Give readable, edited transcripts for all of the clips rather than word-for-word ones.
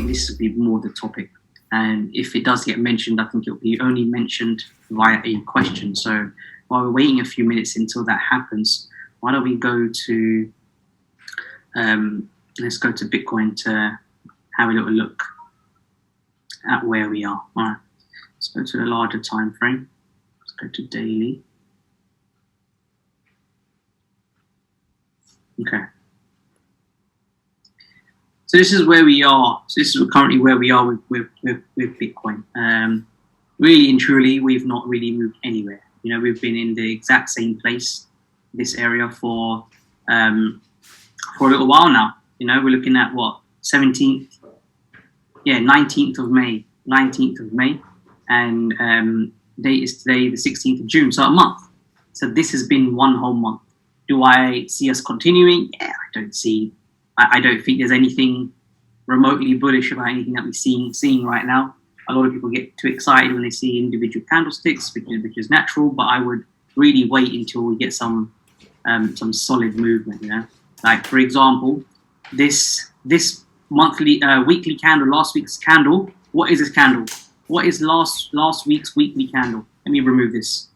this will be more the topic. And if it does get mentioned, I think it'll be only mentioned via a question. So while we're waiting a few minutes until that happens, why don't we go to, let's go to Bitcoin to have a little look at where we are. All right, let's go to the larger time frame. Let's go to daily. Okay. So this is where we are. So this is currently where we are with Bitcoin. Really and truly, we've not really moved anywhere. You know, we've been in the exact same place, this area, for a little while now. You know, we're looking at what, 17th? Yeah, 19th of May. 19th of May, and date is today, the 16th of June. So a month. So this has been one whole month. Do I see us continuing? Yeah, I don't think there's anything remotely bullish about anything that we're seeing right now. A lot of people get too excited when they see individual candlesticks, which is natural, but I would really wait until we get some solid movement, you know? Like, for example, this weekly candle, last week's candle, what is this candle? What is last week's weekly candle? Let me remove this.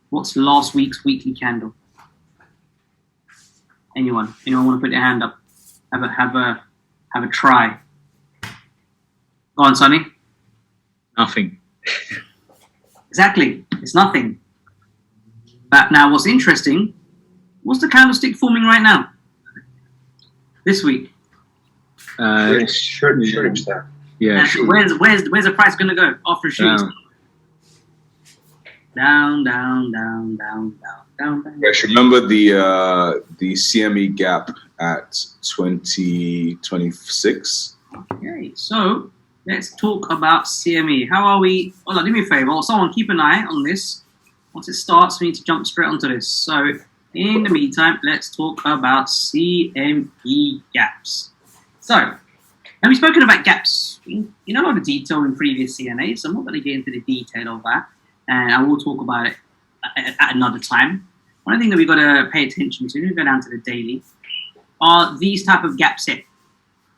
What's last week's weekly candle? Anyone want to put their hand up? Have a try. Go on, Sonny. Nothing. Exactly, it's nothing. But now, what's interesting? What's the candlestick forming right now? This week. Shooting star. Yeah. Where's the price going to go after a shooting star? Down, down, down, down, down, down, down. Guys, remember the CME gap at 2026? Okay, so let's talk about CME. How are we? Hold on, do me a favor. Someone keep an eye on this. Once it starts, we need to jump straight onto this. So in the meantime, let's talk about CME gaps. So, and we've spoken about gaps in a lot of detail in previous CNAs, so I'm not going to get into the detail of that. And I will talk about it at another time. One thing that we've got to pay attention to, we go down to the daily, are these type of gaps here.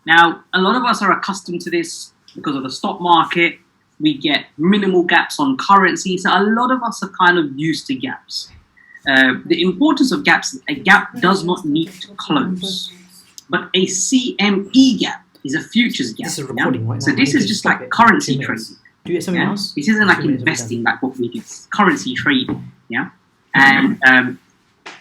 Now, a lot of us are accustomed to this because of the stock market. We get minimal gaps on currency, so a lot of us are kind of used to gaps. The importance of gaps, a gap does not need to close, but a CME gap is a futures gap. This is recording right now. So this is just like currency trading. Do you get something else? This isn't like investing, like what we do. It's currency trading, yeah? And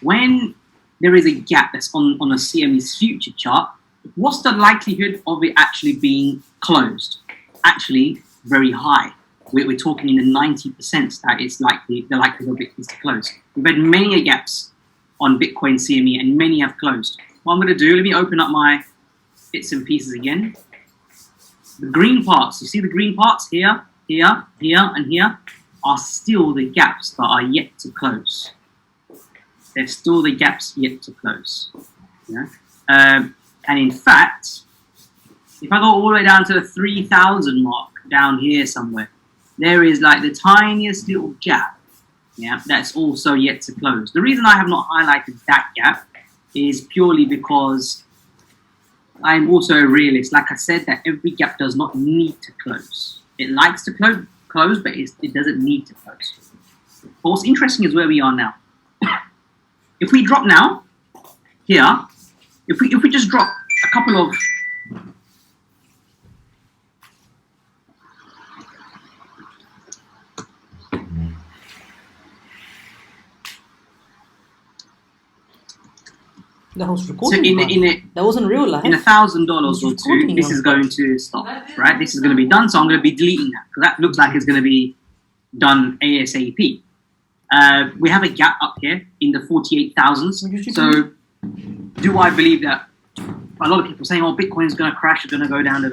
when there is a gap that's on a CME's future chart, what's the likelihood of it actually being closed? Actually, very high. We're talking in the 90% that it's likely, the likelihood of it is to close. We've had many gaps on Bitcoin CME and many have closed. What I'm going to do, let me open up my bits and pieces again. The green parts, you see the green parts here, here, here, and here, are still the gaps that are yet to close. They're still the gaps yet to close. Yeah? And in fact, if I go all the way down to the 3,000 mark, down here somewhere, there is like the tiniest little gap, yeah, that's also yet to close. The reason I have not highlighted that gap is purely because I'm also a realist. Like I said, that every gap does not need to close. It likes to close, but it doesn't need to close. But what's interesting is where we are now. If we drop now, here, if we just drop a couple of That was recording. So that wasn't real life. In $1,000 or two, this is going to stop, right? This is going to be done, so I'm going to be deleting that because that looks like it's going to be done ASAP. We have a gap up here in the 48,000s. So, do I believe that? A lot of people saying, "Oh, Bitcoin's going to crash. It's going to go down." A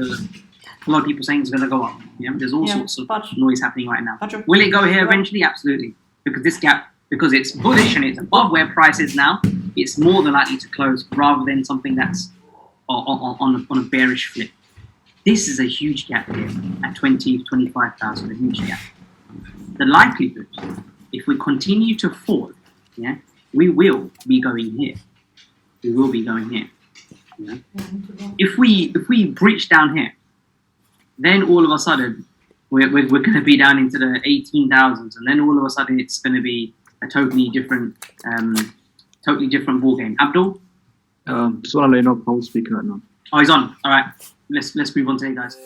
lot of people saying it's going to go up. Yeah, there's all sorts of noise happening right now. Will it go here eventually? Absolutely, because this gap, because it's bullish and it's above where price is now, it's more than likely to close rather than something that's on a bearish flip. This is a huge gap here at 25,000, a huge gap. The likelihood, if we continue to fall, yeah, we will be going here. We will be going here. Yeah? If we breach down here, then all of a sudden we're going to be down into the 18,000s, and then all of a sudden it's going to be a totally different ball game. Abdul? So I'm not speaking right now. Oh, he's on. All right, let's move on today, guys.